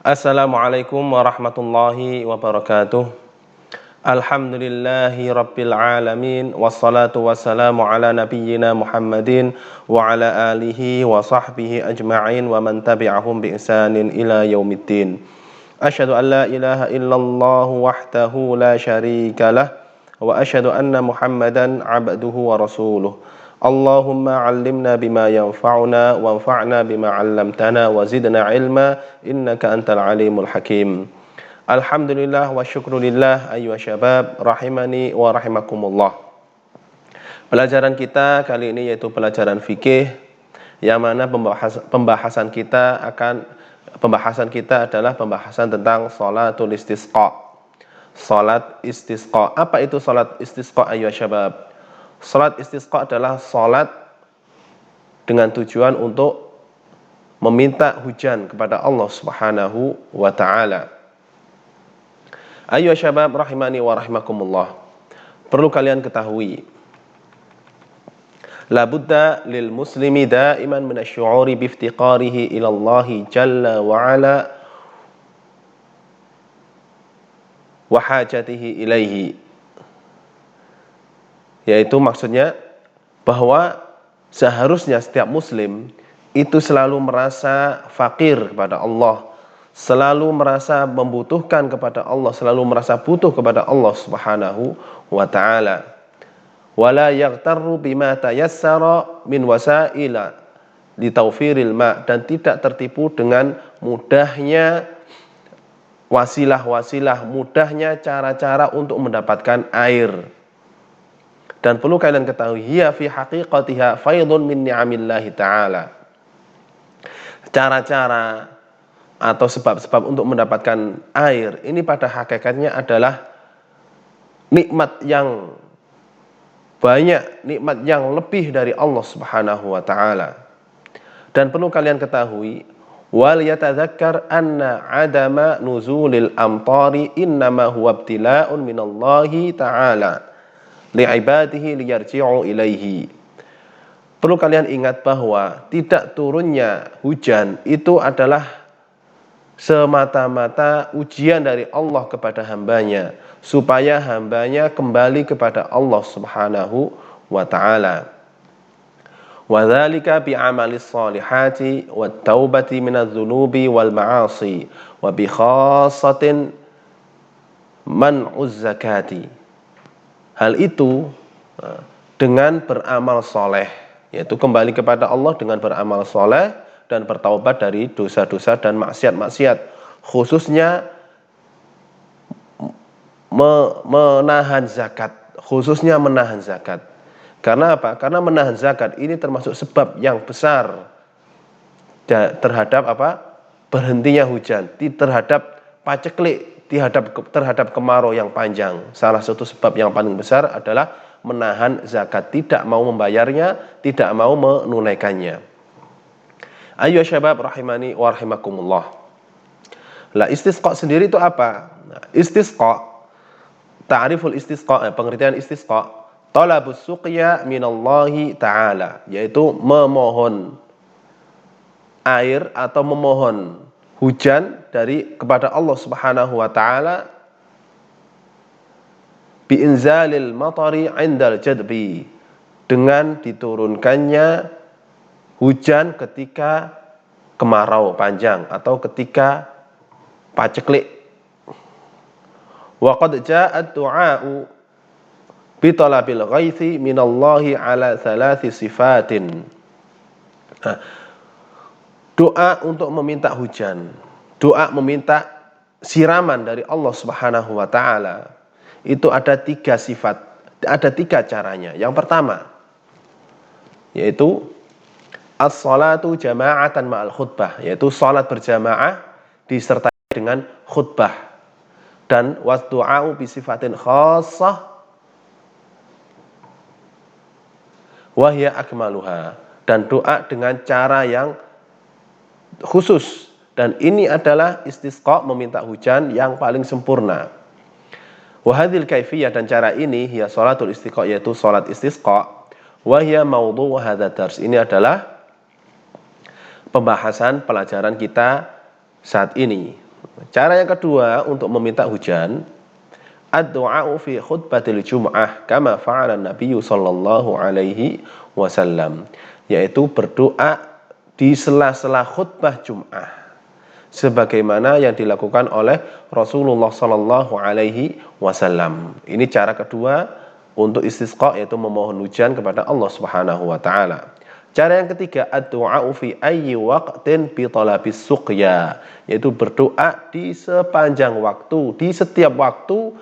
Assalamualaikum warahmatullahi wabarakatuh. Alhamdulillahi rabbil alamin. Wassalatu wassalamu ala nabiyyina Muhammadin wa ala alihi wa sahbihi ajma'in wa man tabi'ahum bi ihsanin ila yaumiddin. Asyhadu an la ilaha illallah wahdahu la syarika lah wa asyhadu anna Muhammadan abduhu wa rasuluh. Allahumma 'allimna bima yanfa'una wanfa'na bima 'allamtana wa zidna 'ilma innaka antal alimul hakim. Alhamdulillah wa syukrulillah ayyuha syabab rahimani wa rahimakumullah. Pelajaran kita kali ini yaitu pelajaran fikih, yang mana pembahasan kita adalah pembahasan tentang sholatul istisqa. Salat istisqa. Apa itu salat istisqa ayyuha syabab? Salat istisqa adalah salat dengan tujuan untuk meminta hujan kepada Allah Subhanahu wa taala. Ayyuha syabab rahimani wa rahimakumullah. Perlu kalian ketahui, la budda lil muslimi daiman min asy-syu'uri bi iftiqarihi ila Allah jalla wa ala wa hajatihi ilaihi. Yaitu maksudnya bahwa seharusnya setiap muslim itu selalu merasa fakir kepada Allah, selalu merasa membutuhkan kepada Allah, selalu merasa butuh kepada Allah Subhanahu wa taala. Wala yaghtarru bima tayassara min wasaila li tawfiril ma, dan tidak tertipu dengan mudahnya wasilah-wasilah, mudahnya cara-cara untuk mendapatkan air. Dan perlu kalian ketahui, hiya fi haqiqatiha faidun min ni'amillahi ta'ala. Cara-cara atau sebab-sebab untuk mendapatkan air ini pada hakikatnya adalah nikmat yang banyak, nikmat yang lebih dari Allah Subhanahu wa taala. Dan perlu kalian ketahui, wal yatadzakkar anna adama nuzulil amtari innama huwa ibtila'un minallahi ta'ala li'ibadihi liyarji'u ilaihi. Perlu kalian ingat bahwa tidak turunnya hujan itu adalah semata-mata ujian dari Allah kepada hambanya, supaya hambanya kembali kepada Allah Subhanahu wa ta'ala. Wa dzalika bi amalis shalihati wat taubati minadz dzunubi wal ma'asi wa bi khassatin man'uz zakati. Hal itu dengan beramal soleh, yaitu kembali kepada Allah dengan beramal soleh dan bertaubat dari dosa-dosa dan maksiat-maksiat, khususnya menahan zakat, Karena apa? Karena menahan zakat ini termasuk sebab yang besar terhadap berhentinya hujan, terhadap paceklik, terhadap kemarau yang panjang. Salah satu sebab yang paling besar adalah menahan zakat, tidak mau membayarnya, tidak mau menunaikannya. Ayo syabab rahimani wa rahimakumullah. Lah istisqa sendiri itu apa? Nah, istisqa, ta'riful istisqa, pengertian istisqa, talabus suqya minallahi ta'ala, yaitu memohon air atau memohon hujan kepada Allah Subhanahu wa taala bi inzalil matari 'indal jadbi, dengan diturunkannya hujan ketika kemarau panjang atau ketika paceklik. Wa qad ja'at du'a'u bi talabil ghaithi minallahi 'ala thalathi sifatin. Doa untuk meminta hujan, doa meminta siraman dari Allah Subhanahu wa taala, itu ada 3 sifat, ada 3 caranya. Yang pertama yaitu as-salatu jama'atan ma'al khutbah, yaitu salat berjamaah disertai dengan khutbah, dan wasdu'a'u bi sifatin khassah wa hiya akmaluha, dan doa dengan cara yang khusus, dan ini adalah istisqa, meminta hujan yang paling sempurna. Wa hadzal kaifiyah, dan cara ini hiya sholatul istisqa, yaitu salat istisqa, wa hiya maudhu' hadzal dars, ini adalah pembahasan pelajaran kita saat ini. Cara yang kedua untuk meminta hujan, ad-du'a'u fi khutbatil jum'ah kama fa'ala Nabi sallallahu alaihi wasallam, yaitu berdoa di sela-sela khutbah Jum'ah sebagaimana yang dilakukan oleh Rasulullah sallallahu alaihi wasallam. Ini cara kedua untuk istisqa, yaitu memohon hujan kepada Allah Subhanahu wa taala. Cara yang ketiga, ad-du'a'u fi ayyi waqtin bi talabis suqya, yaitu berdoa di sepanjang waktu, di setiap waktu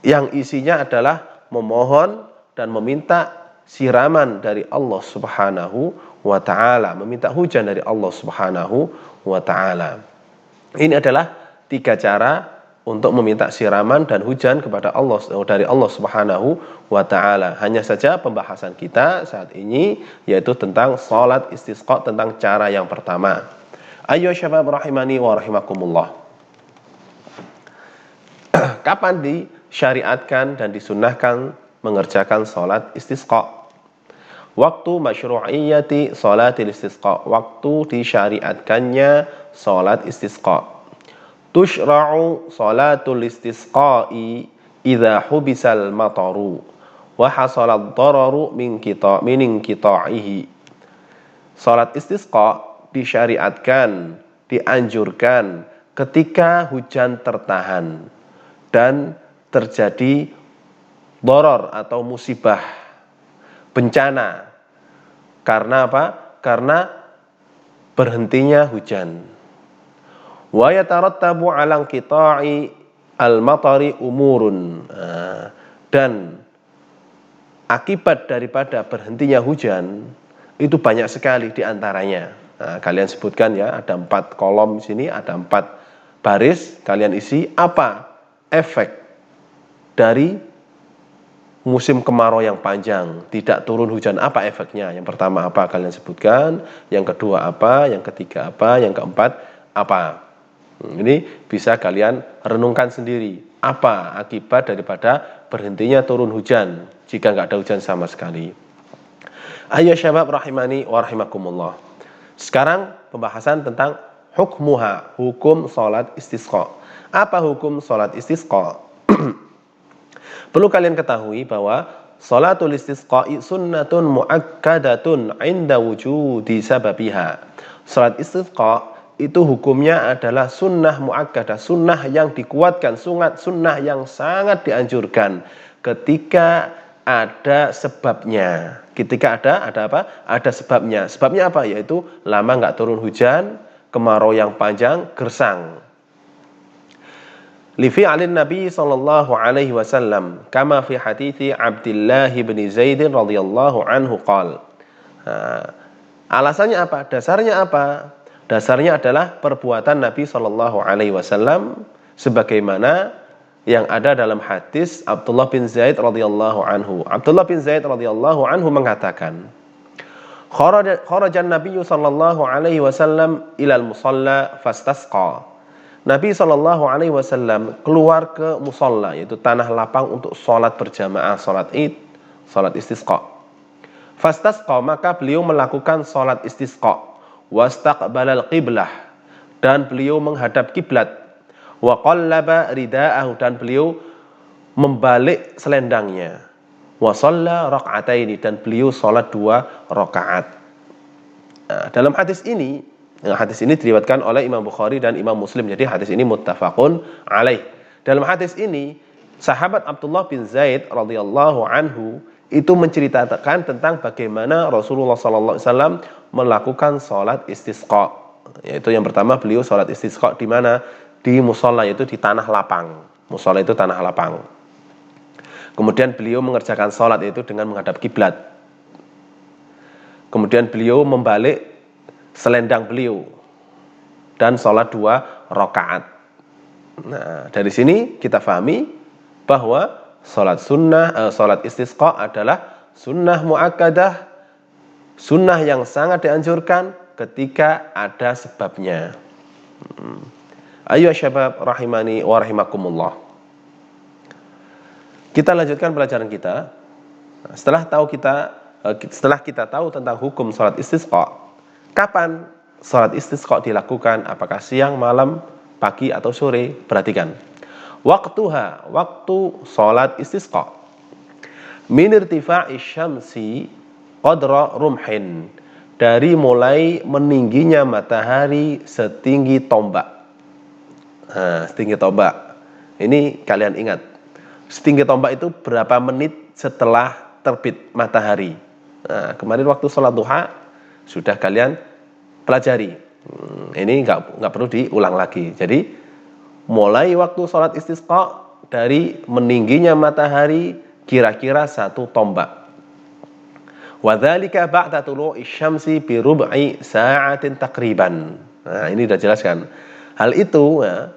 yang isinya adalah memohon dan meminta siraman dari Allah Subhanahu wa taala, meminta hujan dari Allah Subhanahu wa taala. Ini adalah 3 cara untuk meminta siraman dan hujan kepada Allah dari Allah Subhanahu wa taala. Hanya saja pembahasan kita saat ini yaitu tentang salat istisqa, tentang cara yang pertama. Ayo syabab rahimani wa rahimakumullah. Kapan disyariatkan dan disunnahkan mengerjakan salat istisqa? Waktu masyru'iyyati salatil istisqa, waktu disyariatkannya salat istisqa. Tushra'u salatul istisqa'i idza hubisal mataru wa hasalad dararu min inqita'ihi. Salat istisqa disyariatkan, dianjurkan ketika hujan tertahan dan terjadi darar atau musibah, bencana. Karena apa? Karena berhentinya hujan. Wa yatarattabu 'ala inqita'i al-matari umurun. Dan akibat daripada berhentinya hujan itu banyak sekali diantaranya. Kalian sebutkan ya, ada 4 kolom di sini, ada 4 baris, kalian isi apa efek dari musim kemarau yang panjang, tidak turun hujan, apa efeknya? Yang pertama apa kalian sebutkan, yang kedua apa, yang ketiga apa, yang keempat apa. Ini bisa kalian renungkan sendiri, apa akibat daripada berhentinya turun hujan jika nggak ada hujan sama sekali. Ayo syabab rahimani wa rahimakumullah. Sekarang pembahasan tentang hukmuha, hukum salat istisqa. Apa hukum salat istisqa? Perlu kalian ketahui bahwa salatul istisqa'i sunnatun muakkadatun 'inda wujudi sababiha. Salat istisqa itu hukumnya adalah sunnah muakkadah, sunnah yang dikuatkan, sunnah yang sangat dianjurkan ketika ada sebabnya. Ketika ada apa? Ada sebabnya. Sebabnya apa? Yaitu lama nggak turun hujan, kemarau yang panjang, gersang. Li fi'lin Nabi sallallahu alaihi wasallam kama fi hadithi Abdullah bin Zaid radhiyallahu anhu qala. Alasannya apa? Dasarnya apa? Dasarnya adalah perbuatan Nabi sallallahu alaihi wasallam sebagaimana yang ada dalam hadis Abdullah bin Zaid radhiyallahu anhu. Abdullah bin Zaid radhiyallahu anhu mengatakan, kharajan Nabi sallallahu alaihi wasallam ilal musalla fastasqa. Nabi sallallahu alaihi wasallam keluar ke musalla, yaitu tanah lapang untuk salat berjamaah, salat Id, salat istisqa. Fastasqa, maka beliau melakukan salat istisqa. Wastaqbalal qiblah, dan beliau menghadap kiblat. Wa qallaba ridaahu, dan beliau membalik selendangnya. Wa shalla rak'ataini, dan beliau salat 2 rakaat. Dalam hadis ini diriwayatkan oleh Imam Bukhari dan Imam Muslim. Jadi hadis ini muttafaqun alaih. Dalam hadis ini sahabat Abdullah bin Zaid radhiyallahu anhu itu menceritakan tentang bagaimana Rasulullah sallallahu alaihi wasallam melakukan salat istisqa. Yaitu yang pertama beliau salat istisqa di mana? Di musalla, yaitu di tanah lapang. Musalla itu tanah lapang. Kemudian beliau mengerjakan salat yaitu dengan menghadap kiblat. Kemudian beliau membalik selendang beliau dan salat 2 rakaat. Nah, dari sini kita fahami bahwa salat istisqa adalah sunnah muakkadah, sunnah yang sangat dianjurkan ketika ada sebabnya. Ayo syabab rahimani wa rahimakumullah. Kita lanjutkan pelajaran kita. Setelah kita tahu tentang hukum salat istisqa, kapan salat istisqa dilakukan? Apakah siang, malam, pagi atau sore? Perhatikan. Waktuha, waktu salat istisqa. Min irtifa'i syamsi qadra rumhin. Dari mulai meningginya matahari setinggi tombak. Nah, setinggi tombak. Ini kalian ingat. Setinggi tombak itu berapa menit setelah terbit matahari. Nah, kemarin waktu sholat duha sudah kalian pelajari. Ini nggak perlu diulang lagi. Jadi mulai waktu sholat istisqa dari meningginya matahari kira-kira 1 tombak. Wadzalika ba'da tulu'i syamsi bi rub'i sa'atin takriban. Nah, ini sudah jelaskan. Hal itu ya,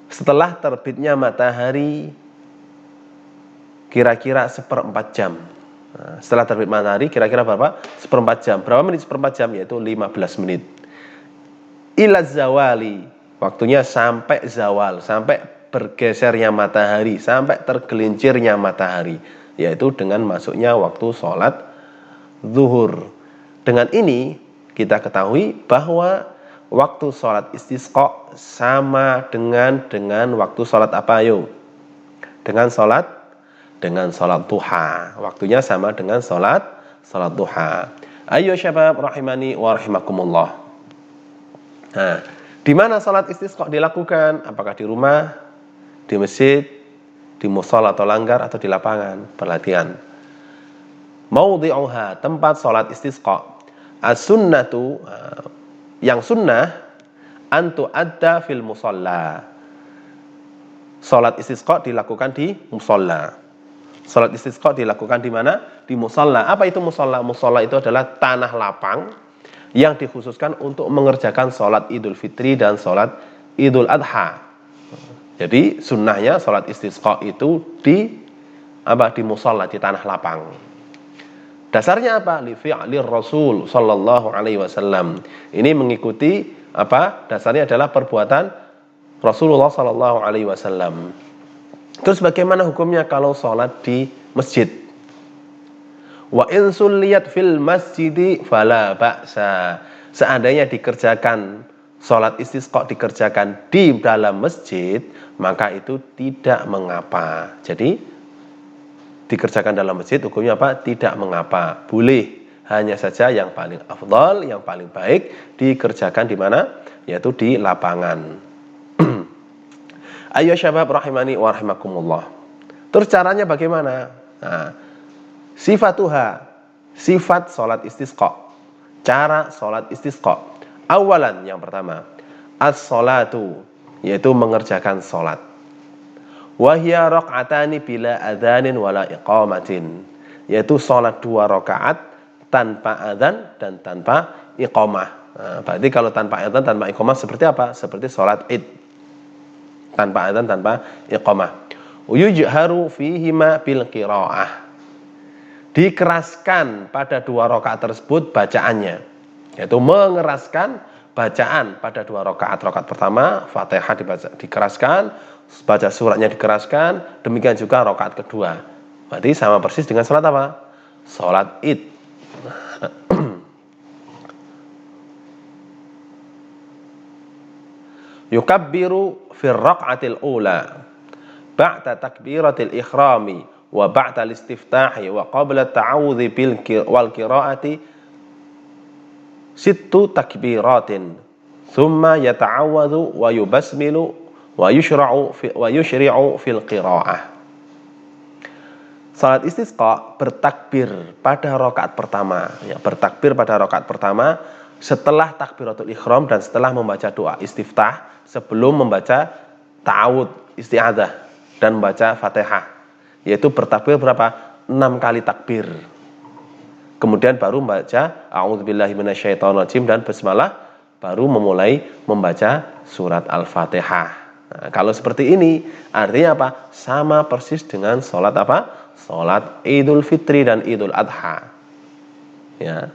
setelah terbitnya matahari kira-kira 1/4 jam. Nah, setelah terbit matahari kira-kira berapa? 1/4 jam. Berapa menit 1/4 jam? Yaitu 15 menit. Ila zawali, waktunya sampai zawal, sampai bergesernya matahari, sampai tergelincirnya matahari, yaitu dengan masuknya waktu sholat zuhur. Dengan ini kita ketahui bahwa waktu sholat istisqa sama dengan waktu sholat apa? Ayo, dengan sholat duha. Waktunya sama dengan sholat duha. Ayo syabab rahimani wa rahimakumullah. Nah, di mana sholat istisqa dilakukan? Apakah di rumah, di masjid, di mushola atau langgar, atau di lapangan? Perhatian. Maudhi'uha, tempat sholat istisqa. As-sunnatu, yang sunnah, antu adda fil musalla. Sholat istisqa dilakukan di musalla. Sholat istisqa dilakukan di mana? Di musalla. Apa itu musalla? Musalla itu adalah tanah lapang yang dikhususkan untuk mengerjakan sholat Idul Fitri dan sholat Idul Adha. Jadi sunnahnya sholat istisqa itu di musalla, di tanah lapang. Dasarnya apa? Li fi'lir Rasul sallallahu alaihi wasallam. Ini mengikuti apa? Dasarnya adalah perbuatan Rasulullah sallallahu alaihi wasallam. Terus bagaimana hukumnya kalau sholat di masjid? Wa in sulliyat fil masjidi fala ba'sa. Seandainya dikerjakan sholat istisqa dikerjakan di dalam masjid, maka itu tidak mengapa. Jadi dikerjakan dalam masjid hukumnya apa? Tidak mengapa, boleh. Hanya saja yang paling afdal, yang paling baik dikerjakan di mana? Yaitu di lapangan. Ayo syabab rahimani wa rahimakumullah. Terus caranya bagaimana? Nah, sifatuha, sifat sholat istisqa. Cara sholat istisqa. Awalan, yang pertama, as-sholatu, yaitu mengerjakan sholat. Wahya raq'atani bila adzanin wala iqamatin, yaitu sholat 2 rakaat tanpa adzan dan tanpa iqamah. Nah, berarti kalau tanpa adzan tanpa iqamah seperti apa? Seperti sholat id, tanpa adzan tanpa iqamah. Yujharu fihima bil qiraah, dikeraskan pada 2 rakaat tersebut bacaannya, yaitu mengeraskan bacaan pada 2 rakaat. Rakaat pertama Fatihah dikeraskan, baca suratnya dikeraskan, demikian juga rakaat kedua. Berarti sama persis dengan sholat apa? Sholat id. Yukabbiru fir raq'atil ula ba'da takbiratil ikhrami wa ba'da al-istiftahi wa qabla ta'awudhi wal qira'ati 6 takbiratin thumma yata'awwadhu wa yubasmilu wa yushri'u fil qira'ah. Salat istisqa bertakbir pada rakaat pertama, ya, bertakbir pada rakaat pertama setelah takbiratul ihram dan setelah membaca doa istiftah, sebelum membaca ta'awud, isti'adzah dan membaca Fatihah, yaitu bertakbir berapa? 6 kali takbir. Kemudian baru membaca a'udzubillahi minasyaitonirrajim dan bismillah, baru memulai membaca surat Al-Fatihah. Nah, kalau seperti ini artinya apa? Sama persis dengan sholat apa? Sholat Idul Fitri dan Idul Adha. Ya.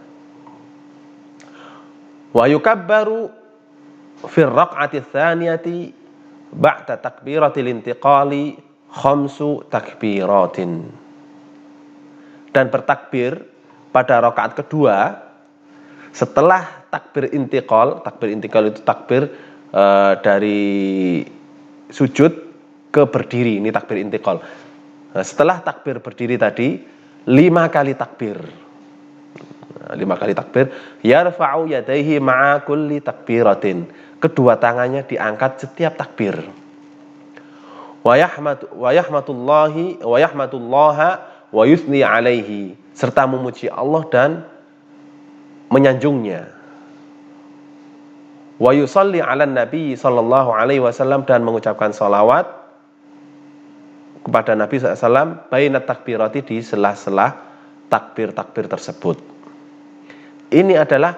Wa yukabbaru fir raq'ati tsaniyati ba'da takbiratil intiqali 5 takbiratin. Dan bertakbir pada rakaat kedua setelah takbir intikal itu takbir dari sujud ke berdiri, ini takbir intikal. Nah, setelah takbir berdiri tadi 5 kali takbir. 5 kali takbir, yarfa'u yadayhi ma'a kulli takbiratin. Kedua tangannya diangkat setiap takbir. Wa yahmatullaha wa yusni alaihi, serta memuji Allah dan menyanjungnya. Wa yusalli 'alan nabi sallallahu alaihi wasallam, dan mengucapkan salawat kepada Nabi SAW bainat takbirati, di sela-sela takbir-takbir tersebut. Ini adalah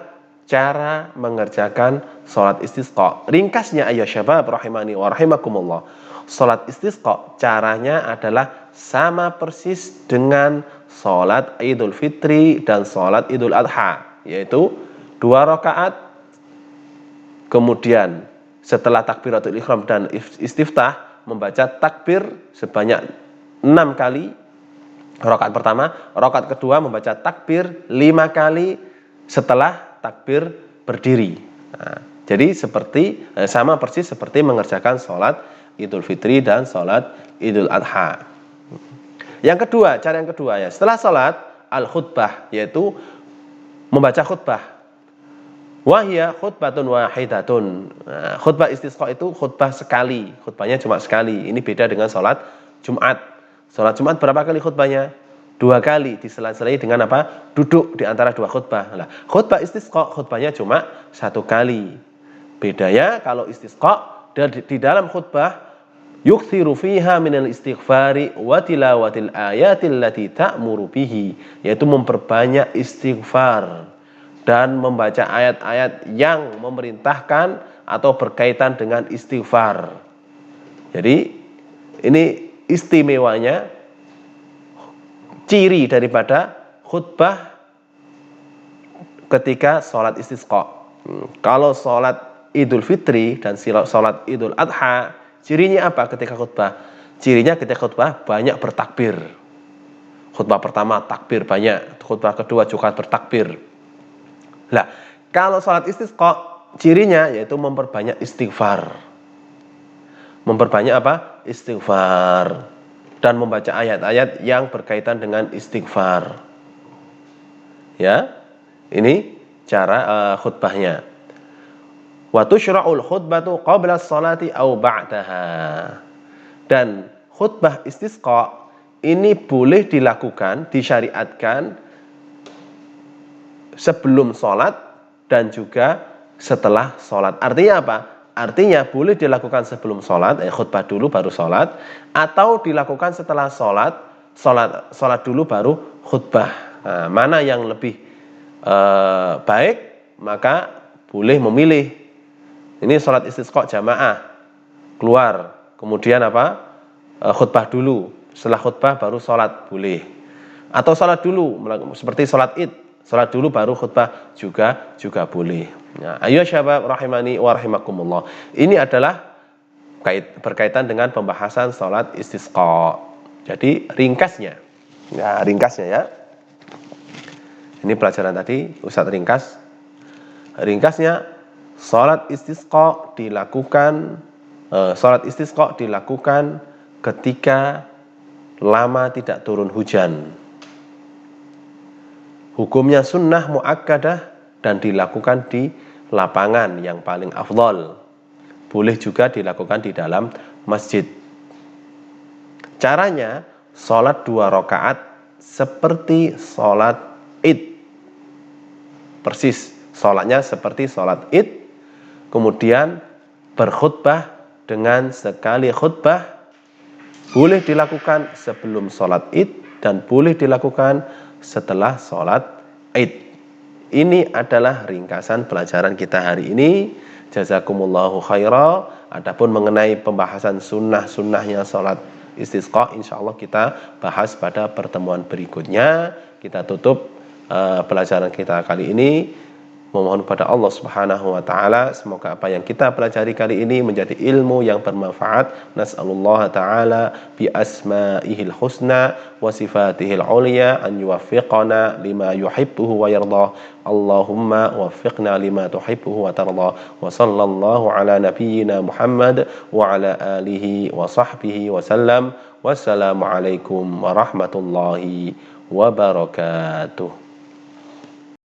cara mengerjakan sholat istisqa. Ringkasnya ayo syabab rahimani wa rahimakumullah, sholat istisqa caranya adalah sama persis dengan sholat Idul Fitri dan sholat Idul Adha, yaitu 2 rakaat, kemudian setelah takbiratul ihram dan istiftah membaca takbir sebanyak 6 kali rakaat pertama, rakaat kedua membaca takbir 5 kali setelah takbir berdiri. Nah, jadi sama persis seperti mengerjakan sholat Idul Fitri dan sholat Idul Adha. Yang kedua, cara yang kedua ya, setelah sholat al-khutbah, yaitu membaca khutbah. Wahya khutbatun wahidatun. Nah, khutbah istisqa itu khutbah sekali, khutbahnya cuma sekali. Ini beda dengan sholat Jumat. Sholat Jumat berapa kali khutbahnya? 2 kali, disela-selai dengan apa? Duduk di antara 2 khutbah. Nah, khutbah istisqa khutbahnya cuma 1 kali. Bedanya kalau istisqa di dalam khutbah yukthiru fiha minal istighfari wa tilawatil ayatil lati ta'muru bihi, yaitu memperbanyak istighfar dan membaca ayat-ayat yang memerintahkan atau berkaitan dengan istighfar. Jadi ini istimewanya, ciri daripada khutbah ketika sholat istisqa. Kalau sholat Idul Fitri dan sholat Idul Adha, cirinya apa ketika khutbah? Cirinya ketika khutbah banyak bertakbir. Khutbah pertama takbir banyak, khutbah kedua juga bertakbir. Nah, kalau sholat istisqa, cirinya yaitu memperbanyak istighfar. Memperbanyak apa? Istighfar. Dan membaca ayat-ayat yang berkaitan dengan istighfar. Ya, ini cara khutbahnya. Wa tushra'ul khutbatu qabla sholati au ba'daha. Dan khutbah istisqa ini boleh dilakukan, disyariatkan sebelum sholat dan juga setelah sholat. Artinya apa? Artinya boleh dilakukan sebelum sholat, khutbah dulu baru sholat, atau dilakukan setelah sholat dulu baru khutbah. Nah, mana yang lebih baik, maka boleh memilih. Ini sholat istisqa jamaah, keluar, kemudian apa? Khutbah dulu, setelah khutbah baru sholat, boleh. Atau sholat dulu, seperti sholat id, sholat dulu baru khutbah juga boleh. Nah, ayo syabab rahimani wa rahimakumullah. Ini adalah berkaitan dengan pembahasan sholat istisqa. Jadi ringkasnya. Ya, ringkasnya ya. Ini pelajaran tadi, Ustadz ringkas. Ringkasnya, sholat istisqa dilakukan ketika lama tidak turun hujan. Hukumnya sunnah muakkadah dan dilakukan di lapangan yang paling afdol. Boleh juga dilakukan di dalam masjid. Caranya, sholat 2 rakaat seperti sholat id. Persis, sholatnya seperti sholat id. Kemudian berkhutbah dengan sekali khutbah. Boleh dilakukan sebelum sholat id dan boleh dilakukan setelah sholat id. Ini adalah ringkasan pelajaran kita hari ini. Jazakumullahu khaira. Adapun mengenai pembahasan sunnah-sunnahnya sholat istisqa, insyaallah kita bahas pada pertemuan berikutnya. Kita tutup pelajaran kita kali ini Memohon kepada Allah Subhanahu wa taala semoga apa yang kita pelajari kali ini menjadi ilmu yang bermanfaat. Nas'alullah taala bi asma'ihil husna wa sifatihil ulya an yuwaffiqana lima yuhibbuhu wa yardah. Allahumma waffiqna lima tuhibbuhu wa tardah. Wa sallallahu ala nabiyyina Muhammad wa ala alihi wa sahbihi wa sallam. Wassalamu alaikum warahmatullahi wabarakatuh.